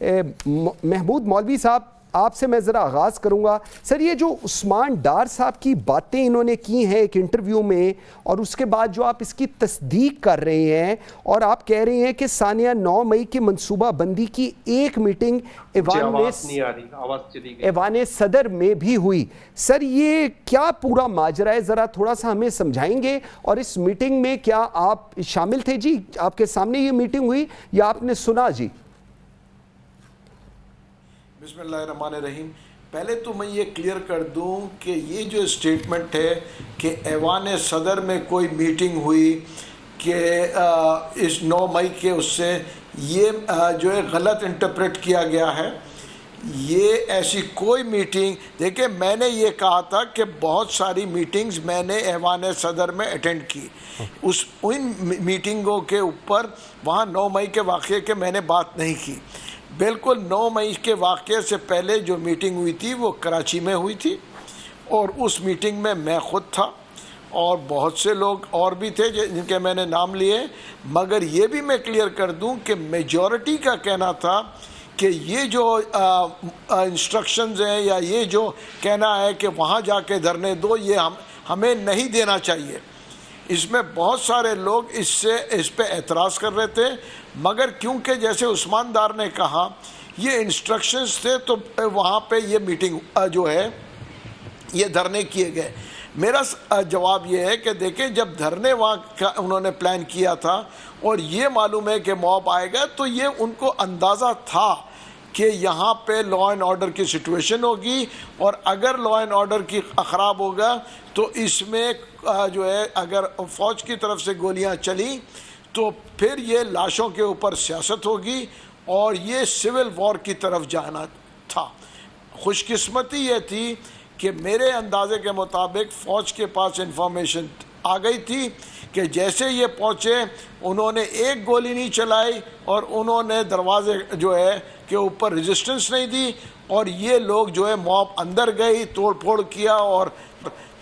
محمود مولوی صاحب آپ سے میں ذرا آغاز کروں گا. سر یہ جو عثمان ڈار صاحب کی باتیں انہوں نے کی ہیں ایک انٹرویو میں، اور اس کے بعد جو آپ اس کی تصدیق کر رہے ہیں اور آپ کہہ رہے ہیں کہ ثانیہ 9 مئی کی منصوبہ بندی کی ایک میٹنگ ایوان صدر میں بھی ہوئی. سر یہ کیا پورا ماجرا ہے، ذرا تھوڑا سا ہمیں سمجھائیں گے؟ اور اس میٹنگ میں کیا آپ شامل تھے؟ جی آپ کے سامنے یہ میٹنگ ہوئی یا آپ نے سنا؟ جی بسم اللہ الرحمن الرحیم. پہلے تو میں یہ کلیئر کر دوں کہ یہ جو اسٹیٹمنٹ ہے کہ ایوان صدر میں کوئی میٹنگ ہوئی کہ اس 9 مئی کے اس سے یہ جو ہے غلط انٹرپریٹ کیا گیا ہے. یہ ایسی کوئی میٹنگ، دیکھیں میں نے یہ کہا تھا کہ بہت ساری میٹنگز میں نے ایوان صدر میں اٹینڈ کی. ان میٹنگوں کے اوپر وہاں 9 مئی کے واقعے کے میں نے بات نہیں کی. بالکل 9 مئی کے واقعے سے پہلے جو میٹنگ ہوئی تھی وہ کراچی میں ہوئی تھی، اور اس میٹنگ میں خود تھا اور بہت سے لوگ اور بھی تھے جن کے میں نے نام لیے. مگر یہ بھی میں کلیئر کر دوں کہ میجورٹی کا کہنا تھا کہ یہ جو انسٹرکشنز ہیں یا یہ جو کہنا ہے کہ وہاں جا کے دھرنے دو، یہ ہمیں نہیں دینا چاہیے. اس میں بہت سارے لوگ اس پہ اعتراض کر رہے تھے. مگر کیونکہ جیسے عثمان ڈار نے کہا یہ انسٹرکشنز تھے تو وہاں پہ یہ میٹنگ جو ہے یہ دھرنے کیے گئے. میرا جواب یہ ہے کہ دیکھیں جب دھرنے وہاں کا انہوں نے پلان کیا تھا اور یہ معلوم ہے کہ موب آئے گا، تو یہ ان کو اندازہ تھا کہ یہاں پہ لا اینڈ آرڈر کی سچویشن ہوگی، اور اگر لا اینڈ آرڈر کی خراب ہوگا تو اس میں جو ہے اگر فوج کی طرف سے گولیاں چلیں تو پھر یہ لاشوں کے اوپر سیاست ہوگی اور یہ سول وار کی طرف جانا تھا. خوش قسمتی یہ تھی کہ میرے اندازے کے مطابق فوج کے پاس انفارمیشن آ گئی تھی کہ جیسے یہ پہنچے انہوں نے ایک گولی نہیں چلائی اور انہوں نے دروازے جو ہے کے اوپر ریزسٹنس نہیں دی، اور یہ لوگ جو ہے موب اندر گئی، توڑ پھوڑ کیا اور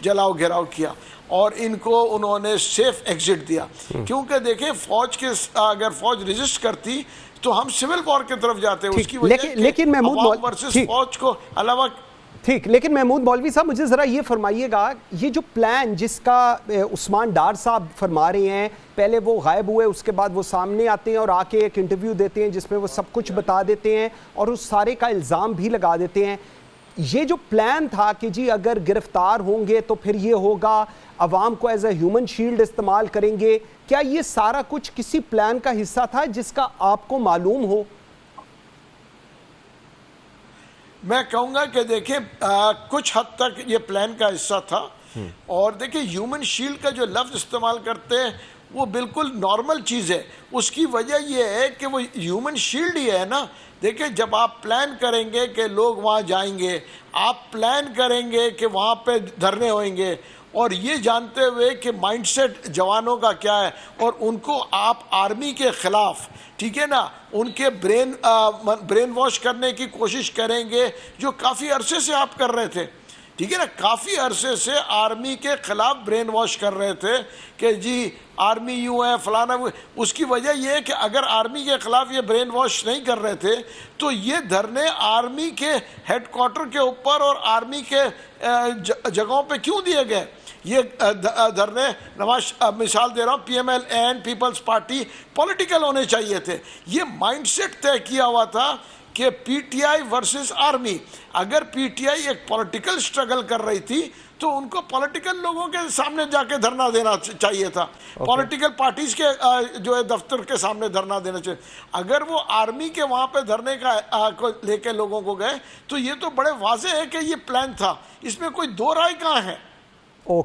جلاؤ گھیراؤ کیا، اور ان کو انہوں نے سیف ایگزٹ دیا. کیونکہ دیکھیں فوج کے اگر فوج ریزسٹ کرتی تو ہم سول وار کی طرف جاتے. اس کی وجہ لیکن عوام ورسس فوج کو علاوہ ٹھیک. لیکن محمود مولوی صاحب مجھے ذرا یہ فرمائیے گا، یہ جو پلان جس کا عثمان ڈار صاحب فرما رہے ہیں، پہلے وہ غائب ہوئے، اس کے بعد وہ سامنے آتے ہیں اور آ کے ایک انٹرویو دیتے ہیں جس میں وہ سب کچھ بتا دیتے ہیں اور اس سارے کا الزام بھی لگا دیتے ہیں. یہ جو پلان تھا کہ جی اگر گرفتار ہوں گے تو پھر یہ ہوگا، عوام کو ایز اے ہیومن شیلڈ استعمال کریں گے، کیا یہ سارا کچھ کسی پلان کا حصہ تھا جس کا آپ کو معلوم ہو؟ میں کہوں گا کہ دیکھیں کچھ حد تک یہ پلان کا حصہ تھا. اور دیکھیں ہیومن شیلڈ کا جو لفظ استعمال کرتے ہیں وہ بالکل نارمل چیز ہے. اس کی وجہ یہ ہے کہ وہ ہیومن شیلڈ ہی ہے نا. دیکھیں جب آپ پلان کریں گے کہ لوگ وہاں جائیں گے، آپ پلان کریں گے کہ وہاں پہ دھرنے ہوئیں گے، اور یہ جانتے ہوئے کہ مائنڈ سیٹ جوانوں کا کیا ہے، اور ان کو آپ آرمی کے خلاف، ٹھیک ہے نا، ان کے برین واش کرنے کی کوشش کریں گے جو کافی عرصے سے آپ کر رہے تھے. ٹھیک ہے نا، کافی عرصے سے آرمی کے خلاف برین واش کر رہے تھے کہ جی آرمی یوں ہے فلانا. اس کی وجہ یہ ہے کہ اگر آرمی کے خلاف یہ برین واش نہیں کر رہے تھے تو یہ دھرنے آرمی کے ہیڈ کوارٹر کے اوپر اور آرمی کے جگہوں پہ کیوں دیے گئے؟ یہ دھرنے مثال دے رہا ہوں، P M L N Peoples Party political ہونے چاہیے تھے. یہ مائنڈ سیٹ طے کیا ہوا تھا کہ P T I versus army. اگر پی ٹی آئی ایک پولیٹیکل سٹرگل کر رہی تھی تو ان کو پولیٹیکل لوگوں کے سامنے جا کے دھرنا دینا چاہیے تھا، پولیٹیکل پارٹیز کے جو ہے دفتر کے سامنے دھرنا دینا چاہیے. اگر وہ آرمی کے وہاں پہ دھرنے کا لے کے لوگوں کو گئے تو یہ تو بڑے واضح ہے کہ یہ پلان تھا. اس میں کوئی دو رائے کہاں ہے. اوکے.